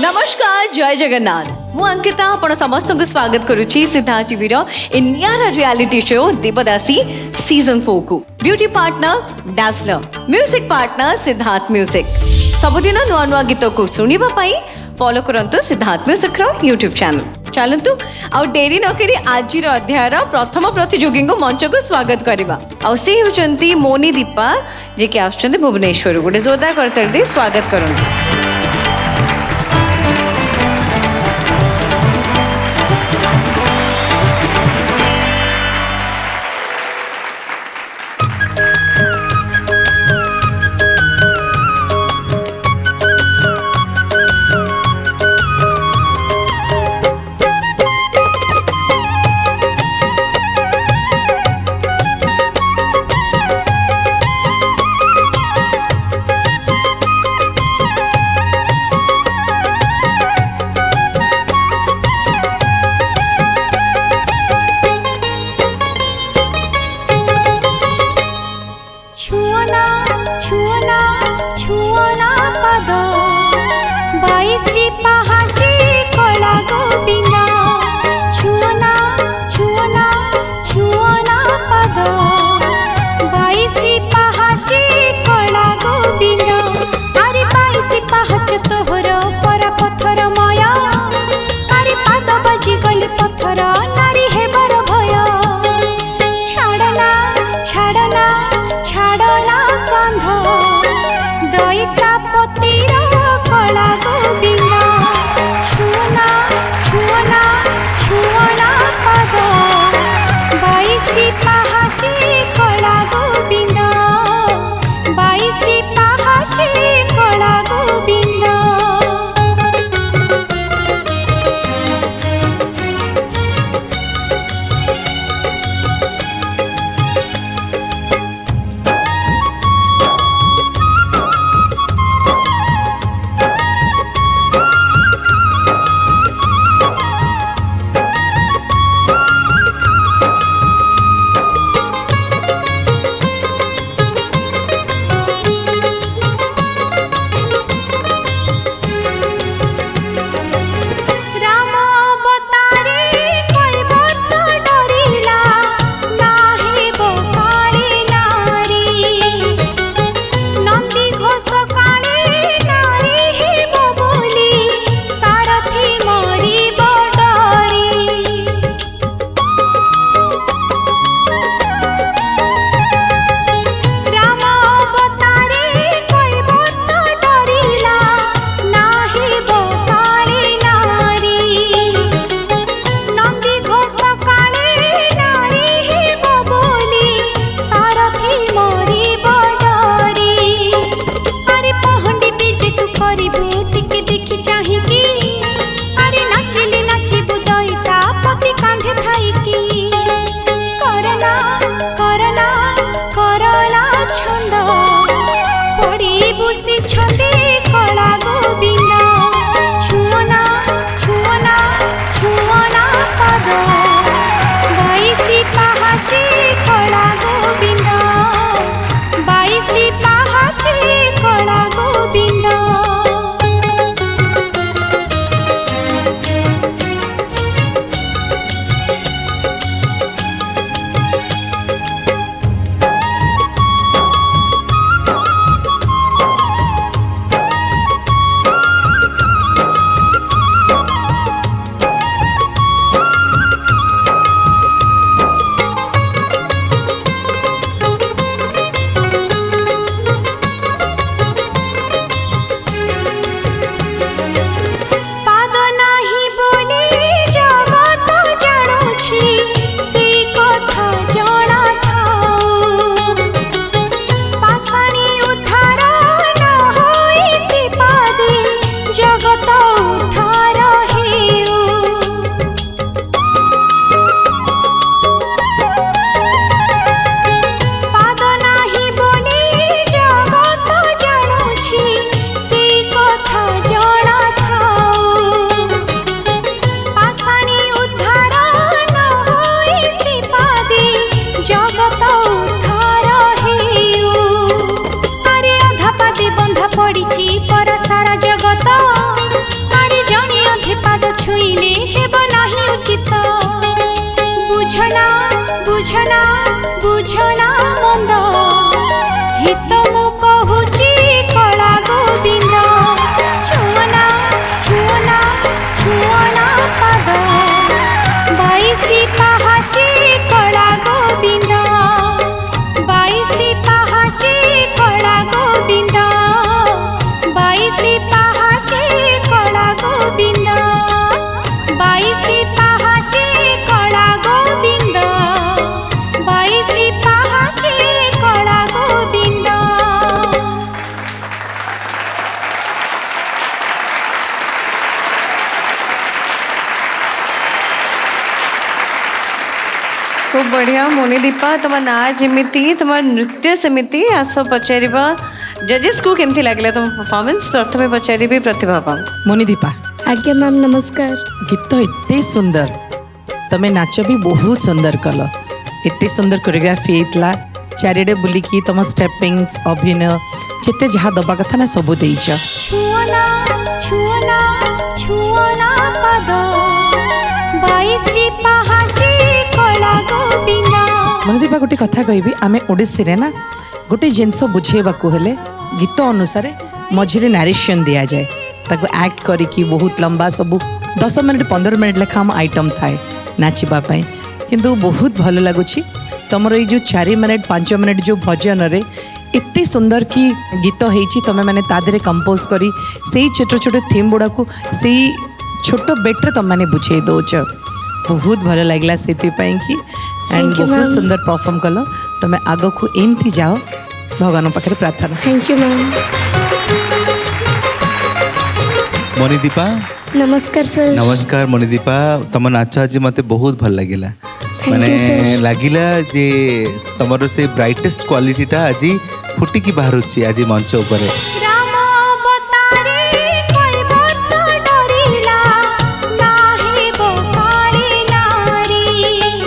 नमस्कार जय जगन्नाथ मु अंकिता आपण समस्त को स्वागत करुच्ची सिद्धार्थ टीवी नियारा रियलिटी शो देवदासी सीजन 4 को ब्यूटी पार्टनर डासलर म्यूजिक पार्टनर सिद्धार्थ म्यूजिक सबुदिन नुआ नुआ गीत को शुणा फॉलो करंतु सिद्धार्थ म्यूजिक यूट्यूब चैनल चलतु आउ डेरी नकरी आज अध्यायर प्रथम प्रतियोगी को मंच को स्वागत करवा आउ से होचंती मोनी दीपा जे कि आछंती भुवनेश्वर गोटे जोरदार करतल दे स्वागत करंतु। खूब बढ़िया मोनी दीपा तुम ना जमीती तुम नृत्य सेमती आस पचार जजेस को केमती लगे तुम परफॉर्मेंस प्रथम पचारि प्रतिभा मोनी दीपा आज्ञा मैम नमस्कार। गीत एते सुंदर तमे नाच भी बहुत सुंदर कल एते सुंदर कोरियोग्राफी होता चारिडे बुलिकी तुम स्टेपिंग्स अभिनय जिते जहाँ दबा कथा ना सब देइछ। मोनी दीपा गोटे कथा कहबी आमे ओडिसी रे ना गोटे जिनस बुझेबाकू हेले गीत अनुसार मझिरे नारेशन दिया जाए ताको एक्ट करिकी बहुत लंबा सब 10 मिनिट 15 मिनिट लेखा हम आइटम थाए नाचिबा पई किंतु बहुत भल लगुची तुमर ये जो 4 मिनिट 5 मिनिट जो भजन रे इतनी सुंदर की गीत होईची तमे माने तादरे कंपोज करी सेही छोट छोट थीम गुड़ा को सेही छोट बेट्रे तुम माने बुझे दोच बहुत भल लगला सेति पई की एंड बहुत सुंदर परफॉर्म कल तुम आग को एमती जाओ भगवान पाखे प्रार्थना। Thank you ma'am. Moni Deepa नमस्कार सर। नमस्कार मोनी दीपा तुम नाच आज मते बहुत भल लगिला माने लागिला जे तुमर से ब्राइटेस्ट क्वालिटीटा आज फुटिकी बाहरुची आज मंच ऊपर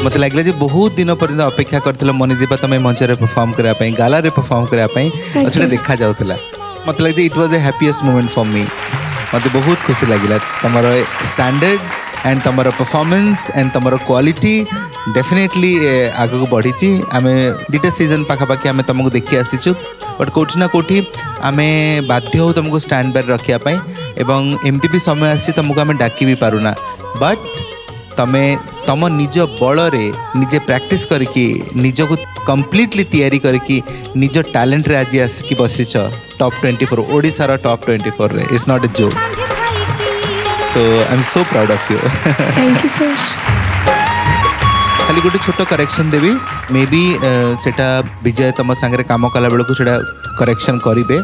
मत लगे जे बहुत दिन पर्यंत अपेक्षा करथिला मोनी दीपा तुम मंच रे परफॉर्म करा पई गाला रे परफॉर्म करा पई असले देखा जाउतला मत लगे जे it was a happiest moment for me मत बहुत खुशी लगिला तुमर स्टैंडर्ड एंड तुमर परफॉर्मेंस एंड तुमर क्वालिटी डेफिनेटली आगे को बढ़ी आम दुटा सीजन पाखापाखि आम तुमको देखी आसीचु बट कौटी ना कौटी आम बाध्य हो तुमको स्टैंड बाय रखापी एवं एमती भी समय आसी तुमको आम डाकी भी पारुना बट तमे तम निज बल निजे प्रैक्टिस करके निजको कंप्लीटली तैयारी करके निज टैलेंट रे आज आसिक बसीच टॉप 24 ओडिशार टॉप 24 रे it's not a joke so I am so proud of you. Thank you sir. खाली गोटे छोट करेक्शन देवी मे बी सेटा विजय तुम सांगे काम कला बेलू से करेक्शन करेंगे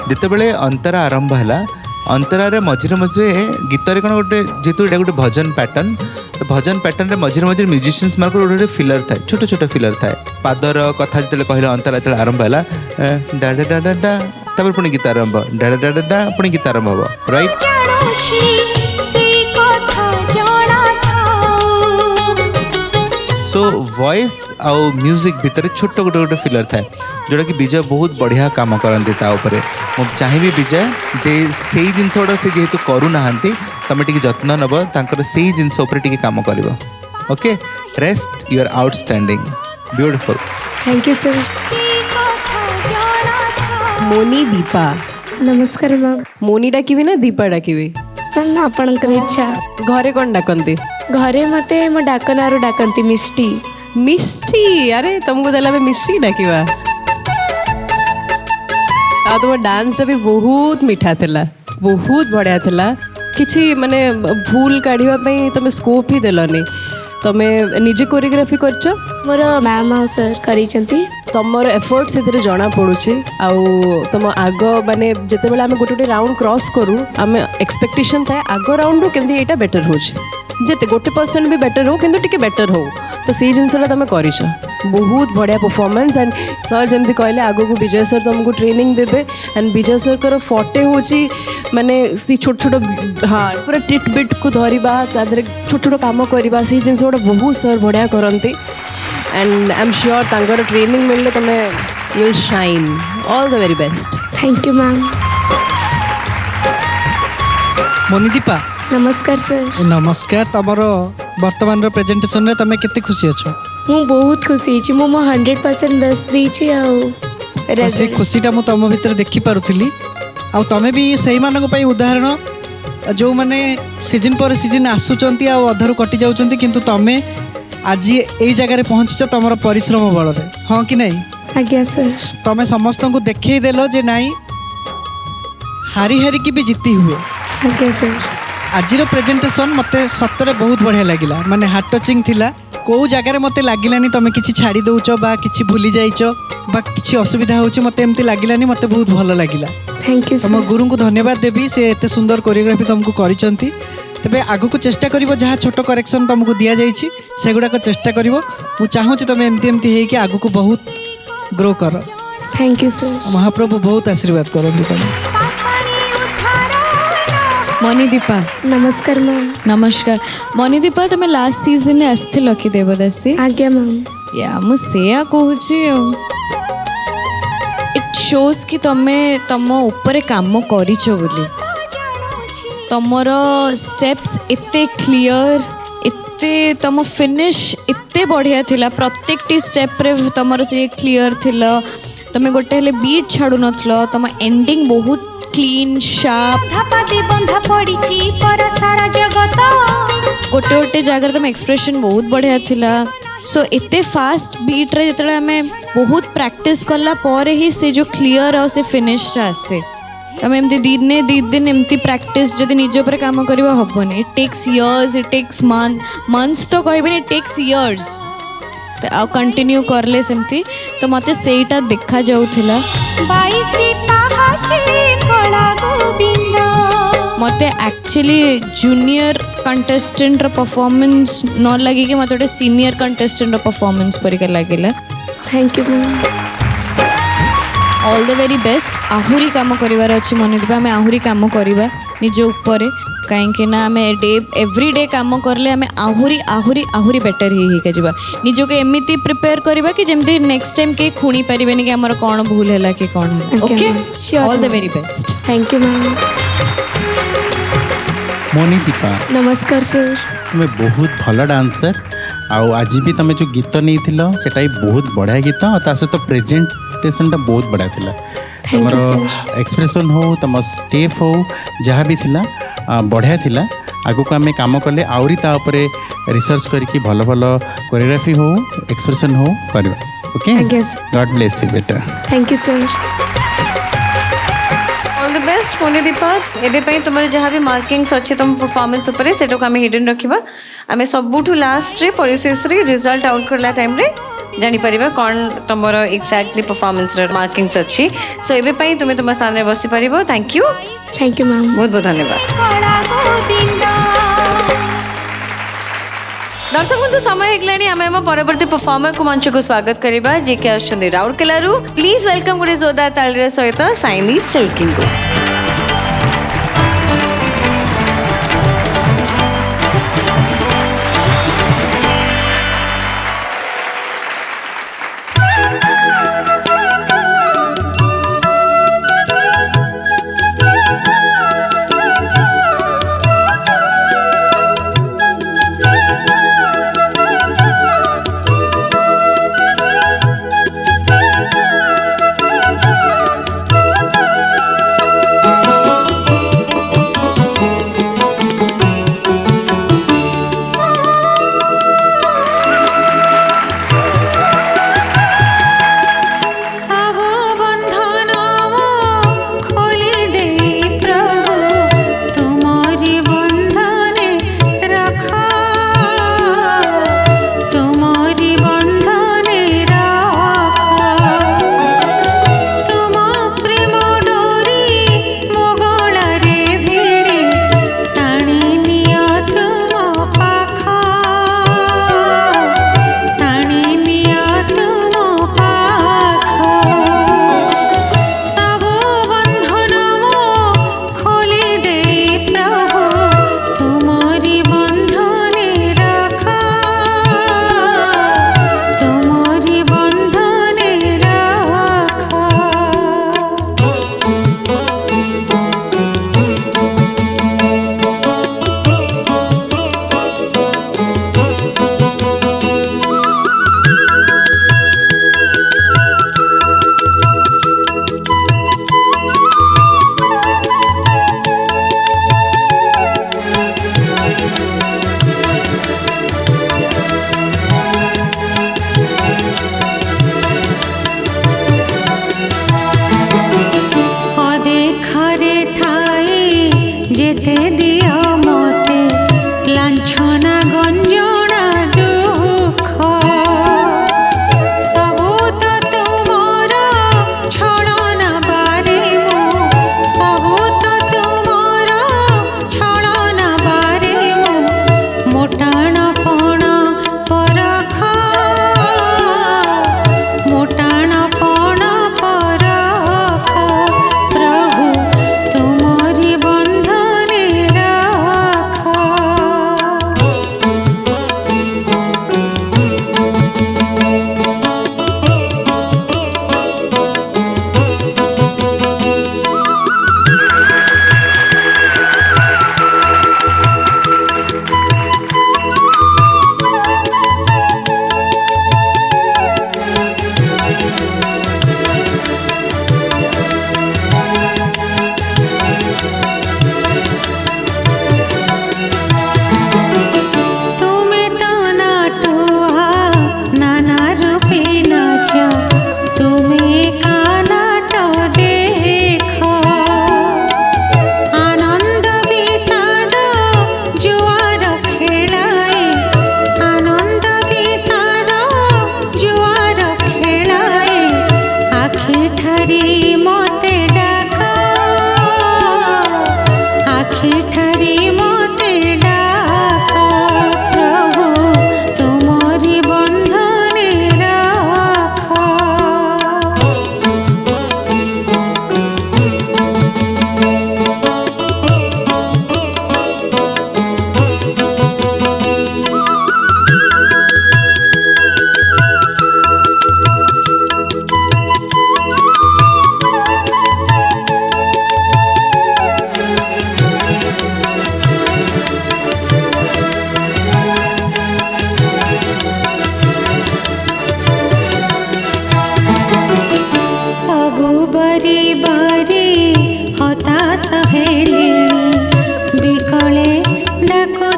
जिते बड़े अंतरा आरंभ है अंतरा रे मझे मझे गीत कौन गोटे जेहेतु ये गोटे भजन पैटर्न तो भजन पैटर्न रे मझे मझे म्यूजिशियंस मार्क गोटे फिलर थाए छोट छोट फिलर थाए पादर कथा जो कहले अंतरा जो आरंभ है डा डा डा डा डा तब पुणी गीत आरंभ डा डा डा डा पुणी गीत आरंभ हम राइट सो वॉइस आउ म्यूजिक भितर छोट गोटे गोटे फिलर थाए जोटा कि विजय बहुत बढ़िया काम करती मुझे चाहिए विजय जे से जिनस गुड़ा से जेहेतु करूना तुम टे जत्न नब तर से जिनस काम कर okay rest you are outstanding beautiful. Thank you sir. Moni Deepa नमस्कार मैम। मोनी डाकिबी ना दीपा डाकिबी मैम आपणकर इच्छा। घरे कौन डाकती घरे मते मो डाकनारू डाकंती मिष्टी। मिष्टी अरे तुमको देला मिष्टी डाकिबा आ तुम डांस भी बहुत मीठा थिला बहुत बढ़िया थिला किछि माने भूल काढ़िबा पई तुम स्कोप ही देलनी तुमे निजे कोरियोग्राफी करछ मोर मैम आ सर करिसंती तुमर एफर्ट से जना पड़ुछि आउ तुम आग माने जिते बेले आम गोटे गोटे राउंड क्रॉस करूँ आम एक्सपेक्टेशन थाए आग राउंड रू केमती एटा बेटर होछि जिते 1% भी बेटर हो किंतु टिके बेटर हो तो से जिनसा तुम कर बहुत बढ़िया परफॉर्मेंस एंड सर जमती कहले आग को विजय सर तुमको ट्रेनिंग देवे एंड विजय सर को फटे होची माने सी छोट छोट हाँ पूरा टिट बिट को धरवा तादरे छोट छोट काम करवा से जिनस गुड़ा बहुत सर बढ़िया करती एंड आई एम श्योर तांकर ट्रेनिंग मिलले तुमे you will shine all the very best. Thank you ma'am. Moni Deepa नमस्कार सर। नमस्कार तमर वर्तमान प्रेजेंटेशन रे तमे केते खुशी अछो? मु बहुत खुशी छी मु 100% बेस्ट दी आ से खुशीटा मु तम भीतर देखि पारुथिली आ तमे भी सही मानक पई उदाहरण जो माने सीजन पर सीजन आसुचंती आ अधर कटि जाउचंती किंतु तमे आज ए जगह पहुँच तुम परिश्रम बल हाँ कि नहीं? आज्ञा सर। तुम समस्त को देखे देल जे नाई हारी हारी की भी जीती हुए। आज्ञा सर। आज प्रेजेंटेशन मते सतरे बहुत बढ़िया लगिला माने हार्ट टचिंग थिला को जगार मते लागिलानी तुम किछि छाड़ी दउछ बा किछि भूली जाइछ बा किछि असुविधा होछि मते एमती लागिलानी मते बहुत भलो लागिला। थैंक यू तुम गुरु को धन्यवाद देबी से एते सुंदर कोरियोग्राफी तुमको करिसंती तेबे आगु को चेष्टा करिवो जहाँ छोट करेक्शन तुमको दिया जाइछि सेगुडा चेष्टा करिवो मु चाहूछि तुम एमती एमती हे कि आगु को बहुत ग्रो कर थैंक यू सर। महाप्रभु बहुत आशीर्वाद करंतु तुम। मणिदीपा नमस्कार मैम। नमस्कार मणिदीपा तुम लास्ट सीजन में आसथिल कि देवदासी आज्ञा मैम। या मु सेया कहूची इट शोज कि तमे तम ऊपर काम करिछ बोली तमर स्टेप्स एते क्लियर एते तम फिनिश एते बढ़िया थिला प्रत्येक टी स्टेप रे तमर से क्लियर थिला तमे गोटे हेले बीट छाडु नथलो तम एंडिंग बहुत क्लीन शार्प गोटे गोटे जगह तुम एक्सप्रेशन बहुत बढ़िया थिला सो एते फास्ट बीट रे जतले हमें बहुत प्रैक्टिस करला पर ही से जो क्लियर और से फिनिश आसे तुम एमती दिन एमती प्रैक्टिस जदि निज पर काम करबा हबनी it takes years it takes months तो कहबनी इट टेक्स इयर्स तो आ कंटिन्यू करले सेमती तो मते सेटा देखा जाउथिला मते एक्चुअली जूनियर कंटेस्टेंट रो परफॉर्मेंस न लगी कि मते सीनियर कंटेस्टेंट रो परफॉर्मेंस परिका लागिला। Thank you ma'am. All the very best आहुरी काम करिवार अछि मणिदीपा आमे आहुरी काम करिबा निज ऊपर कहीं ना आमे एवरी डे काम करले आमे आहुरी आहुरी आहुरी बेटर ही के जीवा निजो के एमिति प्रिपेयर करबा कि जेमती नेक्स्ट टाइम के खुणी परिबेनी कि हमर कोन भूल हैला कि कोन है। Okay all the very best. Thank you ma'am. Manidipa नमस्कार सर। तुम्हें बहुत भल डांसर आउ आज भी तुम जो गीत नहीं सेटा भी बहुत बढ़िया गीत और ता सहित प्रेजेंटेशनटा बहुत बढ़िया थिला तुमर एक्सप्रेशन हो तुम स्टेप हो जहाँ भी थिला बढ़िया थिला आगु को आम काम कले आउरी ता उपरे रिसर्च करके भल भल कोरियोग्राफी हो एक्सप्रेशन हो करबा। ओके गॉड ब्लेस यू बेटा। Thank you sir. All the best Manidipa एबे पई तुमर जहाँ भी मार्किंग्स अच्छे तुम परफॉर्मेंस ऊपर सेटा को आम हिडन रखिबा आम सबुठू लास्ट रे परिशेष रे रिजल्ट आउट करला टाइम रे जानी परिबा कौन तुमर एक्जाक्टली परफॉर्मेंस रे मार्किंग्स अच्छी सो एबे पई तुम तुम स्थान रे बसी परिबो। Thank you ma'am. बहुत बहुत धन्यवाद। दर्शक बंधु समय हेगलानी आमे हम परवर्ती परफॉर्मर को मंच को स्वागत करिबा जे के आछन राउरकेलारू प्लीज वेलकम गुडे जोदा ताळीर सहित साइनी सिल्किंग को।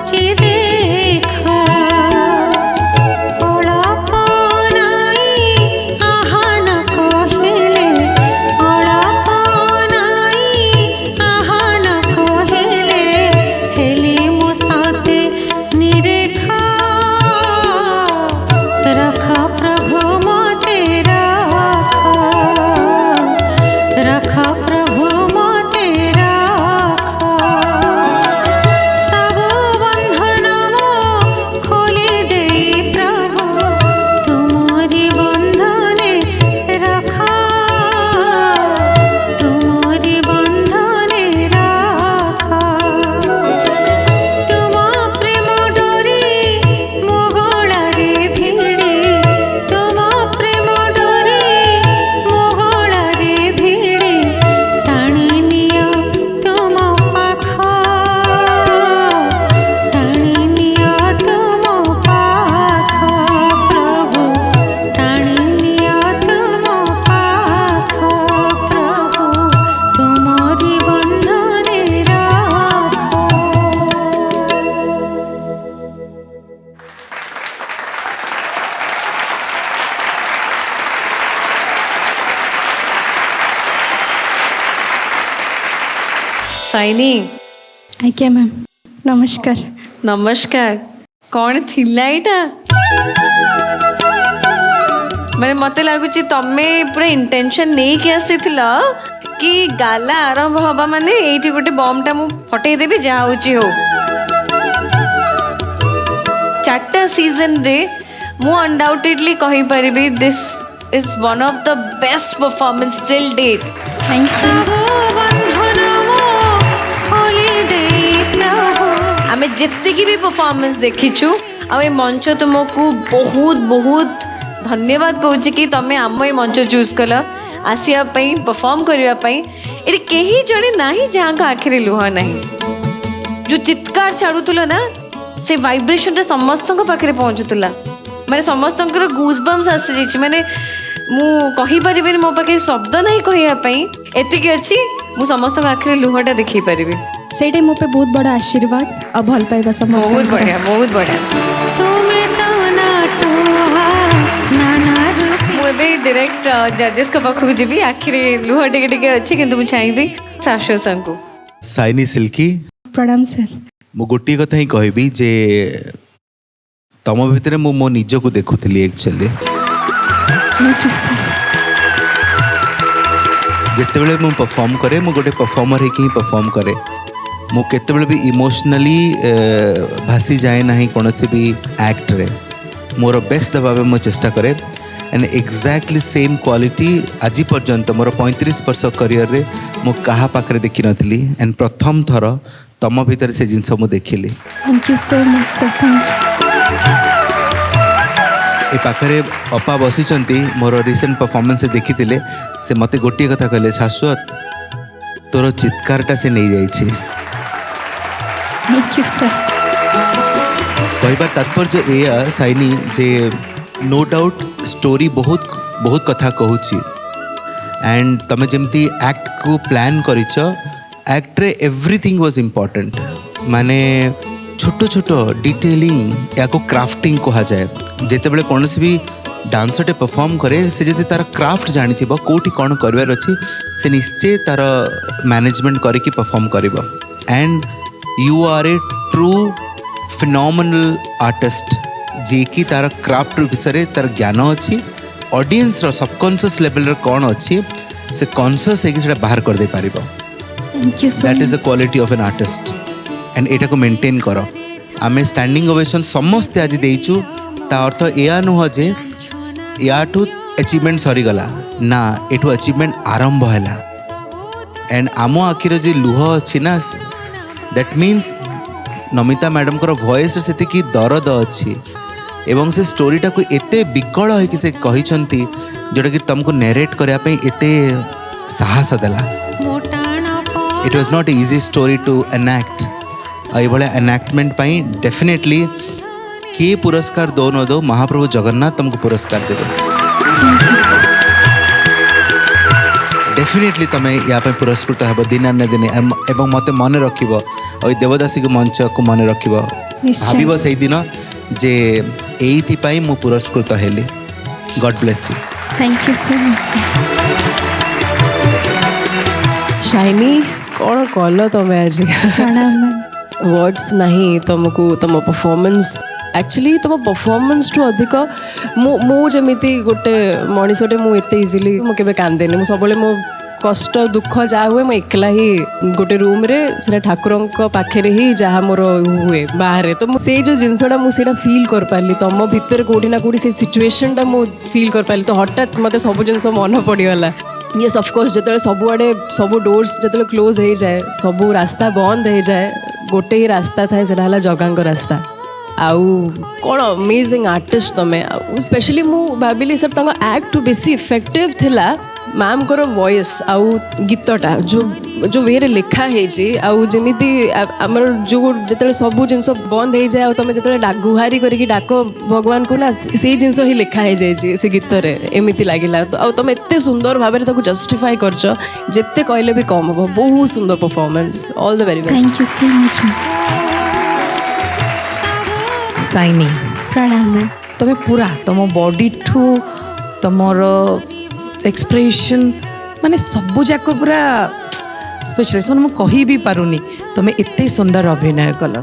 सोची देखा अळप नाई आहान कहिले अळप नाई आहान कहिले हेली मो साथे निरेखा रखा प्रभु मोते रखा प्रभु मोते सब बंधन मो खोली दे प्रभु तुमरी बंधने रखा तुमरी बंधने रखा तुम प्रेम डोरी मोगला रे भिड़ी तुम प्रेम डोरी मोगला रे भिड़ी टाणी निया तुम पाख टाणी निया तुम पाख प्रभु टाणी निया तुम पाख प्रभु तुमरी बंधने रखा ସାଇନି ଆଜ୍ଞା ମ୍ୟାମ୍ ନମସ୍କାର ନମସ୍କାର କ'ଣ ଥିଲା ଏଇଟା ମାନେ ମତେ ଲାଗୁଛି ତମେ ପୁରା ଇଣ୍ଟେନସନ ନେଇକି ଆସିଥିଲ କି ଗାଲା ଆରମ୍ଭ ହବା ମାନେ ଏଇଠି ଗୋଟେ ବମ୍ଟା ମୁଁ ଫଟେଇଦେବି ଯାହା ହଉଛି ହଉ 4ଟା ସିଜନରେ ମୁଁ ଅନଡାଉଟେଡଲି କହିପାରିବି this is one of the best performance till date सब बंधन मो खोली दे प्रभु आमे जितकी भी परफॉर्मेंस देखीचु आ ए मंच तुमको बहुत बहुत धन्यवाद कहूँ कि तुम आम ए मंच चूज कल आसिया परफॉर्म करने ये कहीं जड़े ना जहाँ का आखिरी लुह ना जो चित्कार छाड़ूल ना से वाइब्रेशन समस्त पाखे पहुँचुला माने समस्त गूजबम्स आसी जाइए माने मु कही परिबिनी मो पाखे शब्द नहीं कहवाई एतिकी अच्छी मु समस्त आखिरी लुहटा देखी पारिबी ସେଇଟା ମୋ ପାଇଁ ବହୁତ ବଡ଼ ଆଶୀର୍ବାଦ ଆଉ ଭଲ ପାଇବା ସମସ୍ତେ बहुत बढ़िया बहुत बढ़िया तुम्हें तो ना टोहा नाना रूप मुझे डायरेक्ट जजेस का पाखक जी आखिरी लुह टिके टिके अच्छी किंतु मुझे चाहिए शाश्वत को ସାଇନି ସିଲ୍କି ପ୍ରଣାମ ସାର୍ ମୁଁ ଗୋଟିଏ କଥା ହିଁ କହିବି ଯେ ତମ ଭିତରେ ମୁଁ ମୋ ନିଜକୁ ଦେଖୁଥିଲି ଆକ୍ଚୁଆଲି ଥ୍ୟାଙ୍କ ୟୁ ସାର୍ ଯେତେବେଳେ ମୁଁ ପରଫର୍ମ କରେ ମୁଁ ଗୋଟେ ପରଫର୍ମର ହେଇକି ହିଁ ପରଫର୍ମ କରେ ମୁଁ କେତେବେଳେ ବି ଇମୋସନାଲି ଭାସି ଯାଏ ନାହିଁ କୌଣସି ବି ଆକ୍ଟରେ ମୋର ବେଷ୍ଟ ଦେବା ପାଇଁ ମୁଁ ଚେଷ୍ଟା କରେ एंड एक्जाक्टली सेम क्वालिटी आज पर्यंत मोर 35 वर्ष करियर रे मु कहा पाखरे देखि नथिली एंड प्रथम थर तम भीतर से जिनस मु देखिली thank you so much sir thank ए पाखरे अपा बसिचंती मोर रिसेंट परफॉर्मेंस देखिथिले से मते गोटी कथा कहले शाश्वत तोर चित्कारटा से नहीं जाइछि यू सर कहबार तात्पर्य एया साइनी जे नो डाउट स्टोरी बहुत बहुत कथा कहूची एंड तमे जमती एक्ट को प्लान करिछ एक्ट रे एवरीथिंग वाज इम्पोर्टेंट माने छोटो छोटो डिटेलिंग या को क्राफ्टिंग कहा जाए जेते बेले कोनसी भी डांसरटे परफॉर्म करे से जदि तार क्राफ्ट जानी थिबो कोठी कोन करबार अछि से निश्चय तार मैनेजमेंट करी की परफॉर्म करिवो and you are a true phenomenal artist जे कि तार क्राफ्ट विषय तार ज्ञान अच्छी ऑडियंस रो सबकॉन्शियस लेवल रे कौन अच्छी से कॉन्शियस है कि सेटा बाहर कर दे पारिबो thank you so that is the quality of an artist and एटा को मेंटेन करो आमे स्टैंडिंग ओवेशन समस्त आज देइचु ता अर्थ एया नुह जे याठू अचीवमेंट सरी गला ना एठू अचीवमेंट आरंभ हैला एंड आमो आखिर जे लुह अछि ना दैट मीन्स नमिता मैडम को वॉइस से की दर्द अच्छी एवं से स्टोरीटा को एते विकल है कि से कहिसंती जोटा कि तुमको नरेट करया पे एते साहस देला it was not easy story to enact आई भले एनैक्टमेंट पाई डेफिनेटली के पुरस्कार दो न दो महाप्रभु जगन्नाथ तुमको पुरस्कार देबे डेफिनेटली तुम या पुरस्कृत हे दिना न दिने एवं मते मन रखिबो देवदासी को मंच को मन रखिबो भाविब से दिन जे एइथिपाई मु पुरस्कृत हेली god bless you thank you so much Shiny कौन कल तुम आज वर्ड्स नहीं तुमको तुम परफॉर्मेंस एक्चुअली तुम परफॉर्मेंस टू अधिक मुझे गोटे मनीषटे मुझे इजिली मुझे कांदेनि सब मो कष्ट दुख जहाँ हुए मैं एकला ही गोटे रूम रे से ठाकुर पाखे ही जहाँ मोर हुए बाहर तो से जो जिनसा मुझे फील कर पारि तुम भितर कौटी ना कौटी से सिचुएशनटा मु फील कर पारि तो हठात मत सब जिन मन पड़गला ये ऑफकोर्स जो सबुआड़े सब डोर्स जो क्लोज हो जाए सब रास्ता बंद हो जाए गोटे ही रास्ता था से जगां रास्ता आउ कौन अमेजिंग आर्टिस्ट तुम्हें स्पेशली मु भाविली सब एक्ट बेसी इफेक्टिव थिला मैम को वॉइस आउ गीतटा जो वे रे लिखा है जमी आमर जो जो सब जिन बंद हो जाए तुम जो गुहारी करके डाक भगवान को ना से जिन ही लिखा है से गीत एमती लगे तो तुम एत सुंदर भाव में जस्टिफाई करछ जिते कहले भी कम हम बहुत सुंदर performance all the very best thank you so much Shiny प्रणाम मैम तुम्हें पूरा तुम बॉडी ठू तुमर एक्सप्रेशन माने सबू जाक पूरा स्पेशलिस्ट मैंने कही भी पारुनी तुम्हें एते सुंदर अभिनय कल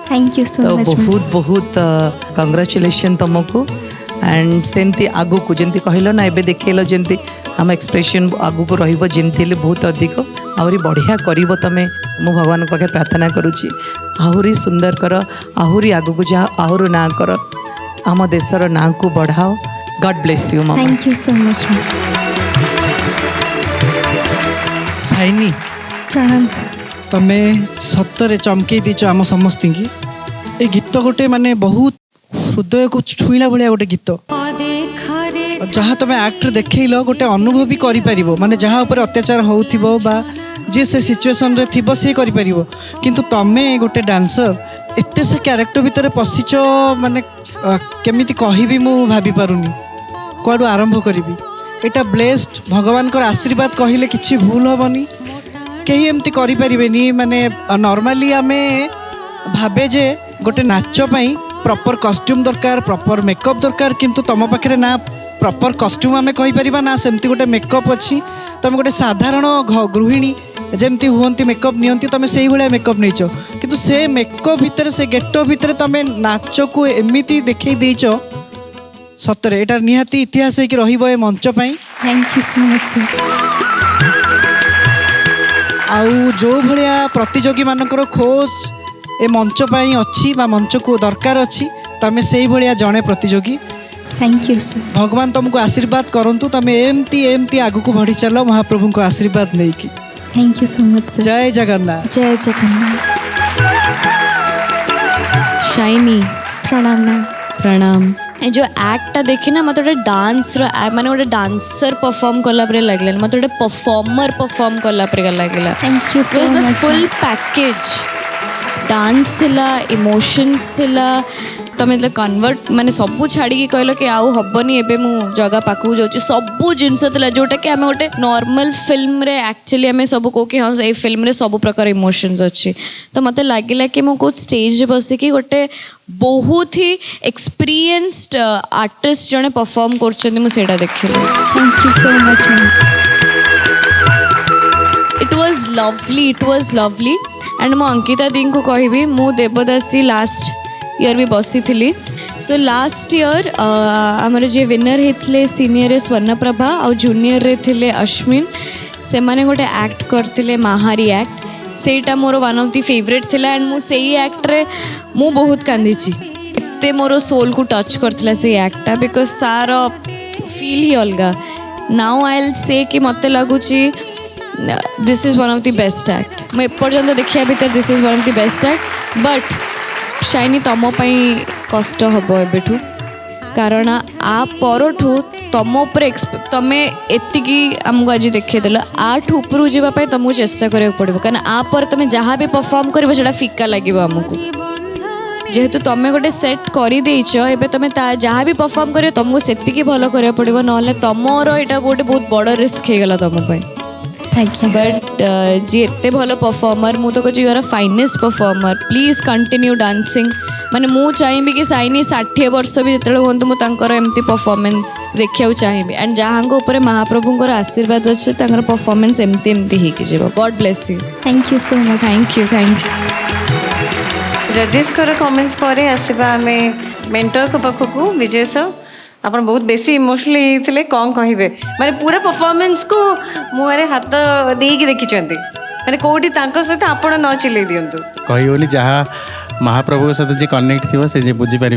थैंक यू सो तो मच बहुत बहुत कंग्रेचुलेशन तुमको एंड सेमती आगु को जमती कहल ना एबे देखल जमती आम एक्सप्रेशन आगु को रहिबो जमती बहुत अधिक आहरी बढ़िया करिवो तमे मु भगवान पाखे प्रार्थना करुची आहरी सुंदर कर आहरी आगु को जा आहरु ना कर आम देशर ना को बढ़ाओ god bless you ma'am thank you so much Shiny प्रणाम सर तमे सतरे चमके दीच आम समस्त की ए गीत गोटे माने बहुत हृदय को छुईला भाया गोटे गीत जहाँ तुम एक्टर देखल गोटे अनुभव भी कर माने जहाँ ऊपर अत्याचार होउथिबो बा जे से सिचुएशन रे थिबो से करि परिबो किंतु तमे गोटे डांसर एते से कैरेक्टर भितर पसिच माने केमिति कहिबी मु भाबी पारुनी कुआडू आरंभ करिबी एटा ब्लेस्ड भगवान को आशीर्वाद कहले किछि भूल होबनी कहीं एमती करें माने नॉर्मली आमे भावे जे गोटे नाच पाई प्रॉपर कॉस्ट्यूम दरकार प्रॉपर मेकअप दरकार किंतु तुम पाखे ना प्रॉपर कॉस्ट्यूम आमे कहि परिबा ना सेमती गोटे मेकअप अच्छी तुम गोटे साधारण गृहिणी जमती हुंती मेकअप नियंती तुम से भाया मेकअप नहीं किंतु से मेकअप भितर से गेटअप भितर तुम नाच को एमती देखई देइछ सतरे एटा निहाती इतिहास है कि रहिबो ए मंच पाई thank you so much sir आउ जो भाया प्रतियोगी मानकर खोज ए मंच पाई अच्छी बा मंच को दरकार अच्छी तमें से भाया जड़े प्रतियोगी थैंक यू सर भगवान तुमको आशीर्वाद करंतु तमें एमती एमती आगु को बढ़ी चलो महाप्रभु को आशीर्वाद नहीं कि thank you so much sir जय जगन्नाथ जय जगन्नाथ शाइनी प्रणाम मैम प्रणाम ए जो एक्टा देखी ना मत गोटे डांस माने गोटे डांसर परफॉर्म कला परे लागले मत गोटे परफॉर्मर परफॉर्म कला परे लागला thank you so was a much full package dance थिला इमोशंस थिला तमें कन्वर्ट माने सबू छाड़ी कहल कि आउ हबनी एबे मु जगह पाकू जाउची सबू जिनस थिला जोटा कि आमे गोटे नॉर्मल फिल्म रे एक्चुअली आमे सब को कि हां ए फिल्म रे सब प्रकार इमोशंस अच्छी तो मते लागिला कि मु को स्टेज रे बसी कि गोटे बहुत ही एक्सपीरियंस्ड आर्टिस्ट जने परफॉर्म करछन मु सेटा देखिले thank you so much ma'am it was lovely and मु अंकिता दी को कहबी मु देवदासी लास्ट ईयर भी बसी थी सो लास्ट ईयर आमर जे विनर होते सीनियर स्वर्णप्रभा और जूनियर रे थिले अश्विन से माने गोटे एक्ट करते महारी एक्ट सेटा more one of the favourite थिला एंड मु सेई एक्ट रे मु बहुत कांदीची एते मोर सोल को टच करथिला से एक्टा बिकॉज सार फील ही अलगा नाउ आई विल से कि मते लागुची this is one of the best act मैं एपर्यंत देखिया भीतर this is one of the best act but Shiny तुम कष्ट हम एबेठू कारण आ परठू तुम तमें एतिकी आमको आज देखल आठ ऊपर जावाई तुमको चेष्टा करा पड़ो कारण आ पर तुम जहाँ भी परफॉर्म कर फिका लगे आमको जेहेतु तुम गोटे सेट कर तुम जहाँ भी परफॉर्म कर तुमको से भल करा पड़ो ना तुमर यहाँ गोटे बहुत बड़ रिस्क हो गला तुम बट जी एते भल परफॉर्मर मु तो कहूँ you are a finest performer please continue dancing माने मु चाहिए कि साइनी 60 वर्ष भी जिते हूँ मुझे एमती परफॉर्मेंस देखा चाहिए एंड जहाँ ऊपर महाप्रभुଙ୍କର आशीर्वाद अच्छे परफॉर्मेंस एमती एमती हो God bless you thank you so much thank you जजेस कमेंट्स पर आसवा आम मेंटर को पाखक विजय सर आप बहुत बेसी इमोशनली होते कौन कहे माने पूरा परफॉर्मेंस को मुहर हाथ देकी देखी माने कौटी सहित आप न चिल्ले दिंतु कहनी जहाँ महाप्रभु सहित जी कनेक्ट थी से बुझीपर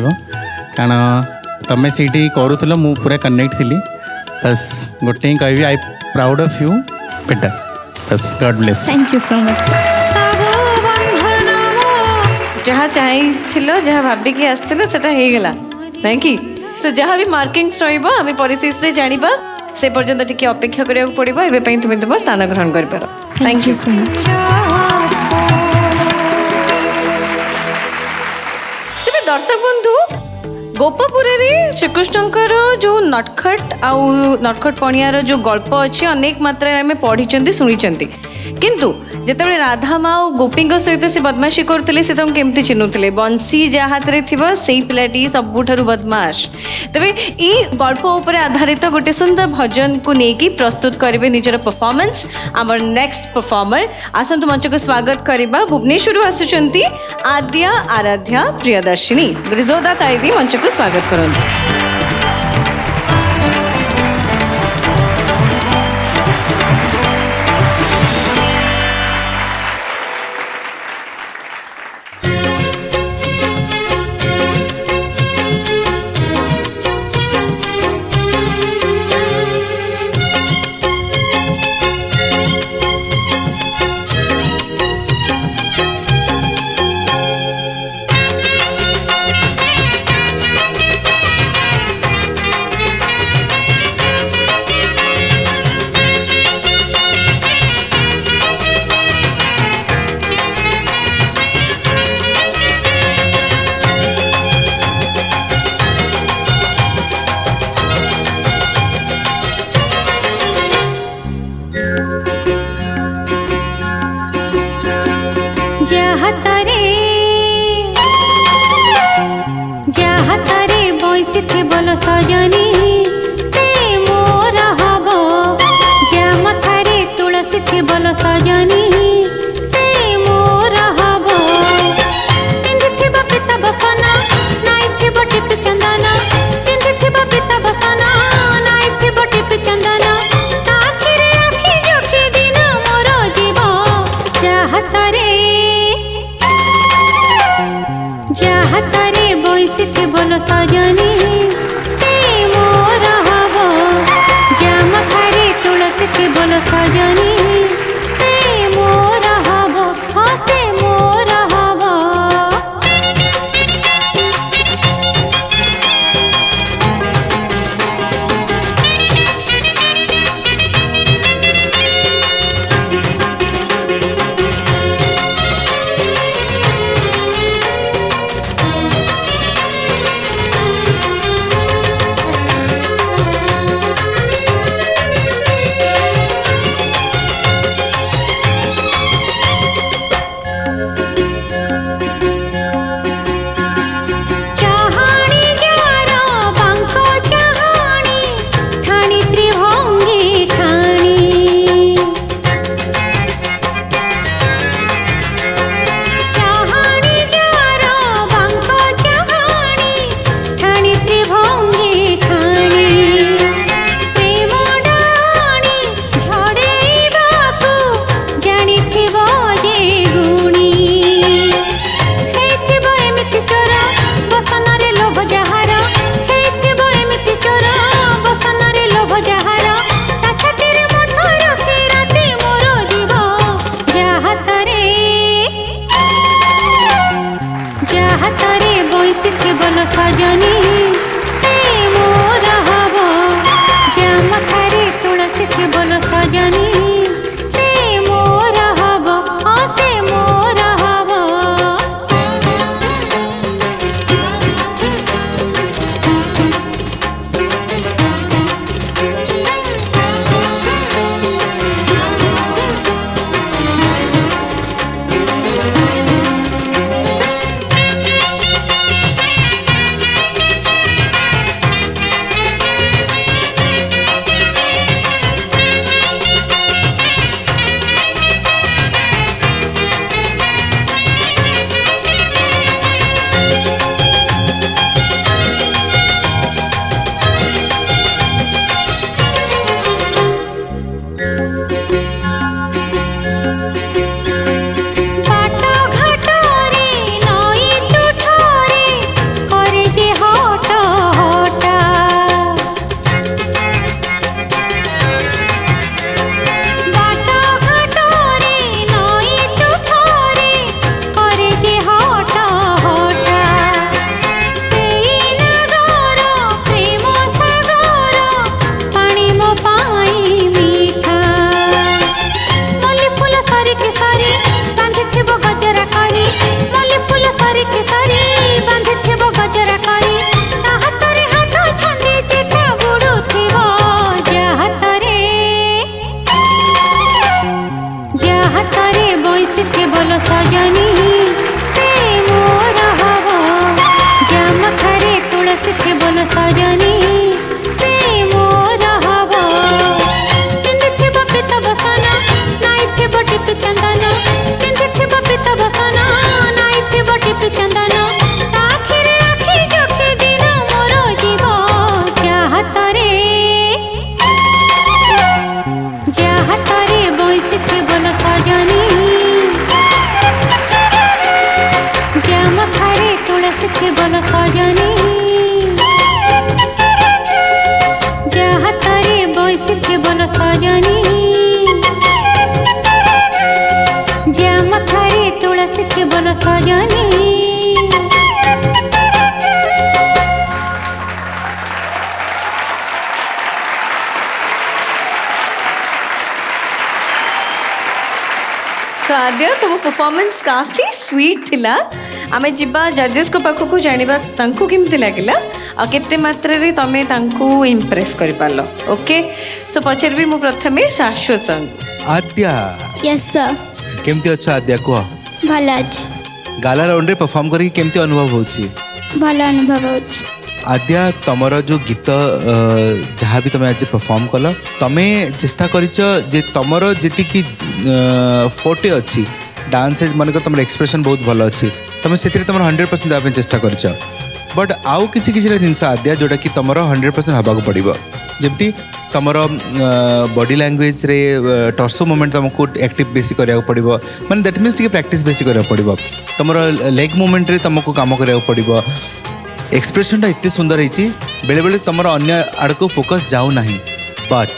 कारण तुम्हें सीटी करूल मु पूरा कनेक्ट थी बस गोटे ही कहबी आई प्राउड ऑफ यू बेटा बस God bless thank you so much जहाँ चाहिए जहाँ भाविकी आसला सेटा थैंक यू तो जहाँ भी मार्किंग्स रही परिशेष में जाना से पर्यंत टिके अपेक्षा करा पड़ो एवं तुम्हें तुम स्थान ग्रहण कर पार थैंक यू सो मच दर्शक बंधु गोपपुर श्रीकृष्णकर जो नटखट आउ नटखट पणियार जो गल्प अच्छी अनेक मात्रा में पढ़ी शुणी किंतु जिते राधा माँ और गोपी सहित से बदमाशी करते से केमती चिन्हुले बंसी जहाज से पिलाटी सबुठ बदमाश तेरे ये गल्प उपर आधारित गोटे सुंदर भजन को लेकिन प्रस्तुत करेंगे निजर परफॉर्मेंस आमर नेक्स्ट परफॉर्मर आसतु मंच को स्वागत करवा भुवनेश्वर आसुंच आद्या आराध्या प्रियदर्शिनी गोटे जोरदार ताली दी मंच को स्वागत करूँ डोरी बांधिथिबो गजरा करी ता हातरे हाथ छंदी चिता बुडुथिबो जा हातरे बइसिथे बोलो सजनी से मोर हबो जा मखरे तुलसी थे बोलो सजनी से मोर हबो पिंधिथिबो पित बसना नाइथिबो टिपि चंदन पिंधिथिबो पित बसना नाइथिबो टिपि चंदन आखिरे आखि जोखि दिन मोर जीव चाहतरे बइसिथे बोलो सजनी जा मखरे तुलसी थे बोलो सजनी जा हातरे बइसिथे बोलो सजनी जा मखरे तुलसी थे बोलो सजनी सो आद्या तुम परफॉर्मेंस काफी स्वीट थिला आमे जिबा जजेस को पाखो को जानिबा तांको केमति लागिला आ केते मात्रा रे तमे तांको इंप्रेस करि पालो ओके सो पछर भी मु प्रथमे शाश्वत संग आद्या यस सर केमती अच्छा आद्या को भल अछि गाला राउंड रे परफॉर्म करी केमती अनुभव होची भल अनुभव अछि आद्या तमर जो गीत जहाँ भी तुम्हें आज परफॉर्म कल तमें चेष्टा करिच जे तमर जीति की फोटे अच्छी डांस मनकर तुम एक्सप्रेशन बहुत भल अच्छी तुम से तुम 100% देवाई चेष्टा करिच बट आउ किसी किसी जिनस आद्या जोटा कि तुम 100% हवाक पड़ो जमती तुम बॉडी लैंग्वेज रे टर्सो मूवमेंट तुमको एक्टिव बेसी करा पड़ो मैंने दैट मीन्स प्रैक्टिस बेसी करा पड़ो तुम लेग मूवमेंट रे तुमको काम करा पड़ो एक्सप्रेशन इतने सुंदर होती बेले बेले तुम अन्य आड़क फोकस जाऊ ना बट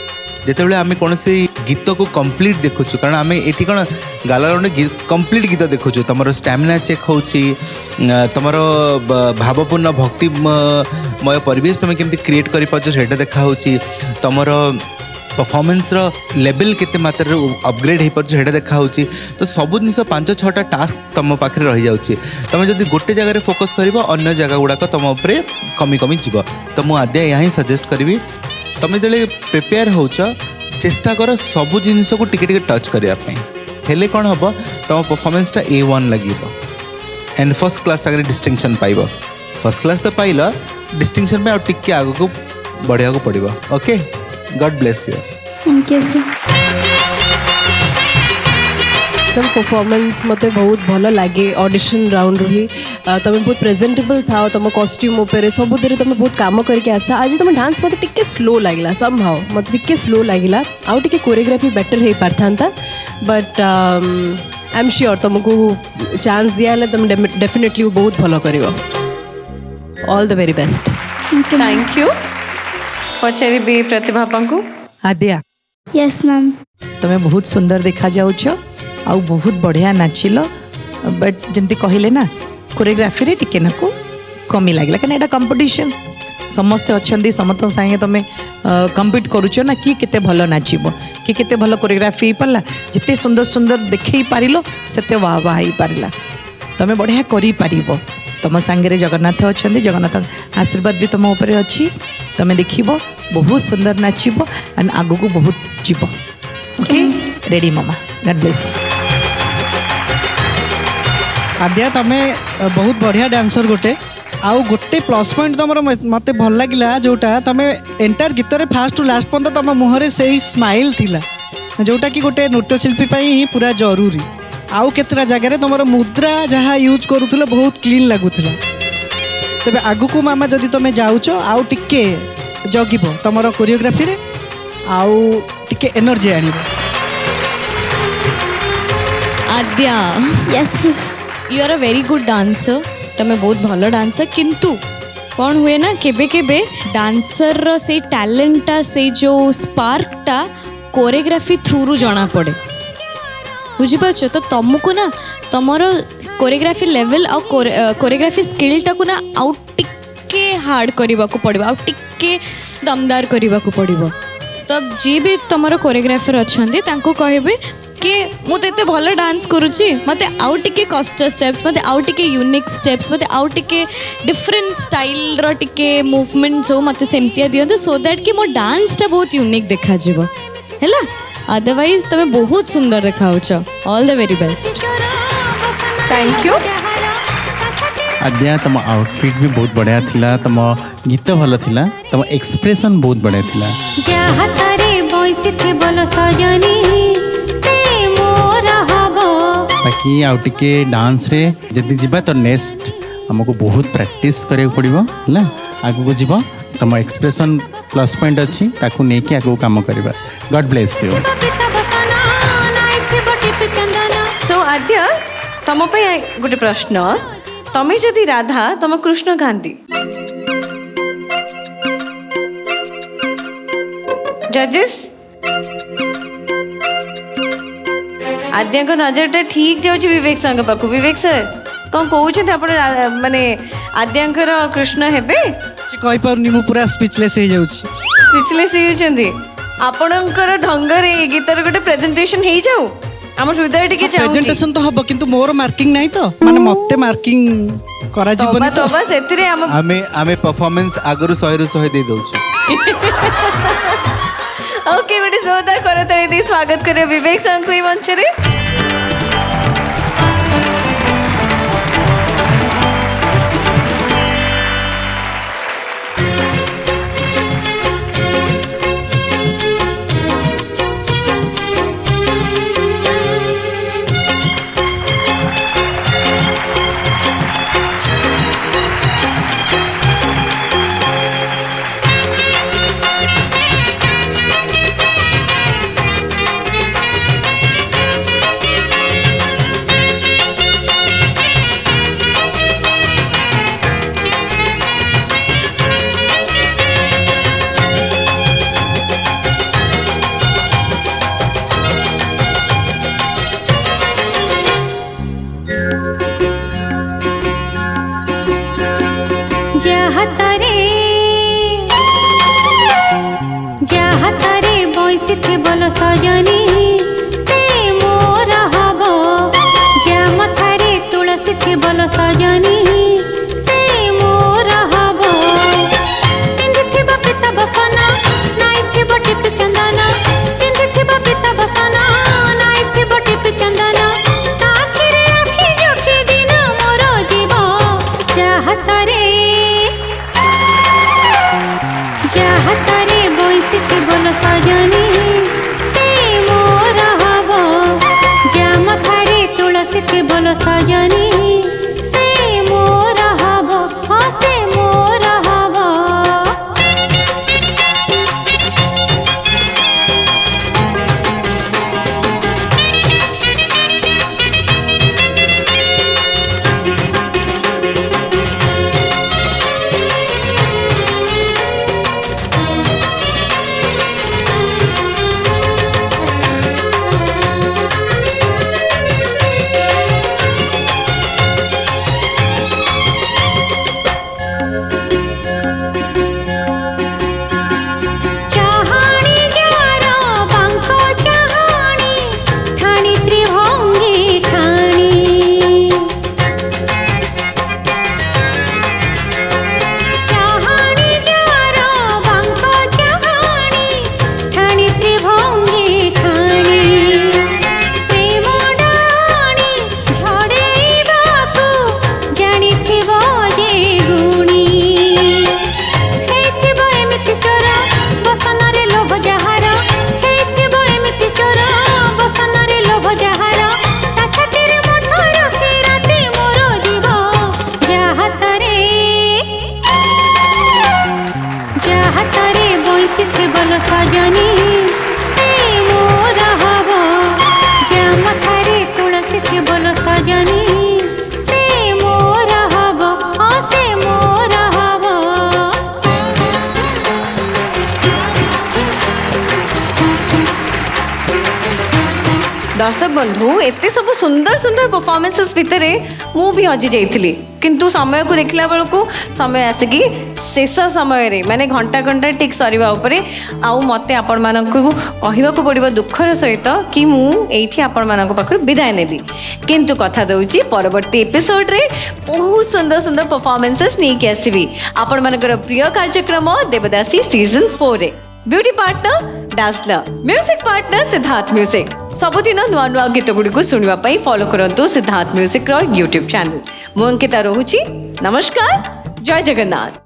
जिते आम कौन से गीत को कंप्लीट देखुचु कारण आम ये कौन गाला राउंड कंप्लीट गीत देखुचु तुम स्टामिना चेक हो तुम भावपूर्ण भक्तिमय परिवेश तुम केमती क्रिएट कर पार्टा देखा तुम परफॉर्मेंस लेवल केते मात्रा अपग्रेड हो पार्टा देखा तो सब जिन 5-6टा टास्क तुम पाखे रही जाऊँगी तुम जब गोटे जगह फोकस कर अन्य जगह गुड़ाक तुम उपरे कमी कमी जीव तो मुझे आद्या यहाँ ही सजेस्ट करी तुम जो प्रिपेयर हो चेष्टा कर सब जिनस को टिके टच करने हेले कौन हम तुम परफॉर्मेंसटा A1 लगे एंड फर्स्ट क्लास आगे डिस्टिंक्शन पाइब फर्स्ट क्लास तो पाइल डिस्टिंक्शन में टिके आग को बढ़िया को पड़ो okay God bless you thank you sir तुम परफॉर्मेंस मते बहुत भल लगे ऑडिशन राउंड ही तुम बहुत प्रेजेंटेबल था तुम कॉस्ट्यूम उपर सब तुम बहुत काम करके आसा आज तुम डांस मत टिके स्लो लगला समहाउ मत टिके स्लो लगला आउ टिके कोरियोग्राफी बेटर हो पारथा बट आई एम श्योर तुमको चांस दिया तुम डेफिनेटली बहुत भल कर all the very best thank you पचारि भी प्रतिभा को आद्या यस मैम तुम्हें बहुत सुंदर देखा जाउछ आउ बहुत बढ़िया नाचिल बट जमती कहले ना कोरियोग्राफी रे टिके ना को कमी लागला कने एटा कंपटीशन समस्ते अच्छी समस्त संगे तुम कम्पिट करुच ना कि केते भल नाचिब कि केते भल कोरियोग्राफी पारला जिते सुंदर सुंदर देखई पारिलो सेते वाह वाह ही पारला तुम बढ़िया करि पारिबो तुम सांगे जगन्नाथ अच्छा जगन्नाथ आशीर्वाद भी तुम ऊपर अच्छी तुम देखिब बहुत सुंदर नाचिब एंड आगु को बहुत जीव ओके रेडी मामा गॉड ब्लेस यू आद्या तमें बहुत बढ़िया डांसर गोटे आउ गोटे प्लस पॉइंट तुम मत भल लगे जोटा तुम एंटायर गीत रे फास्ट टू लास्ट पर्यंत तुम मुहर से ही स्माइल थिला जोटा कि गोटे नृत्यशिल्पी पूरा जरूरी आउ केतरा जगह तुम मुद्रा जहाँ यूज करूल बहुत क्लीन लगुला तेज आगु को मामा जदि तुम जाऊच आउ टिके जगिब तुम कोरियोग्राफी रे आउ टिके एनर्जी आनिब Adya yes miss you are a very good dancer तुम्हें बहुत भल डांसर किंतु कौन हुए ना केबे केबे डांसर रो से टैलेंटा से जो स्पार्कटा कोरियोग्राफी थ्रू रु जाना पड़े बुझिपार तो तुमको ना तुम कोरियोग्राफी लेवल आ कोरियोग्राफी स्किलटा को ना आउ टिके हार्ड करने को पड़ो आउ टिके दमदार करने को पड़ो तब जी भी तुम कोरियोग्राफर अच्छा कहबे टिके मुझे एते भल डांस करुच्ची मते आउ टिके कस्ट स्टेप्स मते आउ टिके यूनिक स्टेप्स मते आउ टिके डिफरेंट स्टाइल रो टिके मूवमेंट्स हो मते सेमतिया दियंतु सो दैट कि मो डांस टा बहुत यूनिक देखा जिवो हैला अदरवाइज तमे बहुत सुंदर देखाउछ all the very best thank you Adya तुम आउटफिट भी बहुत बढ़िया थिला तुम गीत भल थिला तुम एक्सप्रेशन बहुत बढ़िया थिला जहाँ तारे बॉयसी थे बोलो सजनी से मोर हबो बाकी आउ टिके डांस रे जदी जिबा तो नेक्स्ट हमको बहुत प्रैक्टिस करे पड़िबो हैला आगु को जिबो तुम एक्सप्रेशन प्लस पॉइंट अच्छी ताकू नै कि आगु काम करबा गॉड ब्लेस यू सो आद्या तम पे गोटे प्रश्न तमे जदि राधा तम कृष्ण गांधी जजेस आद्या को नजर ठीक जाऊँ विवेक संग पाखु विवेक सर कौन कहते आप माने आद्यांकर कृष्ण हेबे कहि पारुनी मु पूरा स्पीचलेस हो जाउची स्पीचलेस होउछंदी आपणकर ढंगरे ए गीतर गोटे प्रेजेंटेशन हे जाऊ हमर हृदय टिके चाहूची प्रेजेंटेशन तो हबो किंतु मोर मार्किंग नाही तो माने मते मार्किंग करा जीवनी तो बस एतिरे आमे परफॉर्मेंस आगरु 100 दे दउची ओके बेटे जोरदार करताली दे स्वागत करे विवेक संग को मंच रे जहाँ तारे बॉयसी थे बोलो सजनी से मोर हबो जा मथारे तुलसी थे बोलो सजनी से मोर हबो पिंधिथिबा पिता बसना नाइथिबो टिपि चंदना पिंधिथिबा पिता बसना नाइथिबो टिपि चंदना आखिरे आखि जोखि दिन मोर जीव जहाँ तारे बॉयसी थे बोलो सजनी से मोर हबो जा मथारे तुलसी थे बोलो सजनी से मोर हबो हाँ से मोर हबो दर्शक बंधु एत सब सुंदर सुंदर परफॉर्मेंसेस भितर मु भी हजि जाइली किंतु समय को देखला बेलू समय आसिकी शेष समय माने घंटा घंटा ठीक सरिबा उपरे आउ मते आपण मानकु कहिबाकू पड़िबो दुखर सहित कि मु एठी आपण मानक पाखर विदाय नेबी किंतु कथा दउची परवर्ती एपिसोड रे बहुत सुंदर सुंदर परफॉर्मेंसेस नहीं के आसीबी आपण मानकर प्रिय कार्यक्रम देवदासी सीजन 4 रे ब्यूटी पार्टनर डांसलर म्यूजिक पार्टनर सिद्धार्थ म्यूजिक सबुदिन नुआ नुआ गीत गुड़ी को सुनवाई फॉलो करंतु सिद्धार्थ म्यूजिक यूट्यूब चैनल मु अंकिता रोहुची नमस्कार जय जगन्नाथ।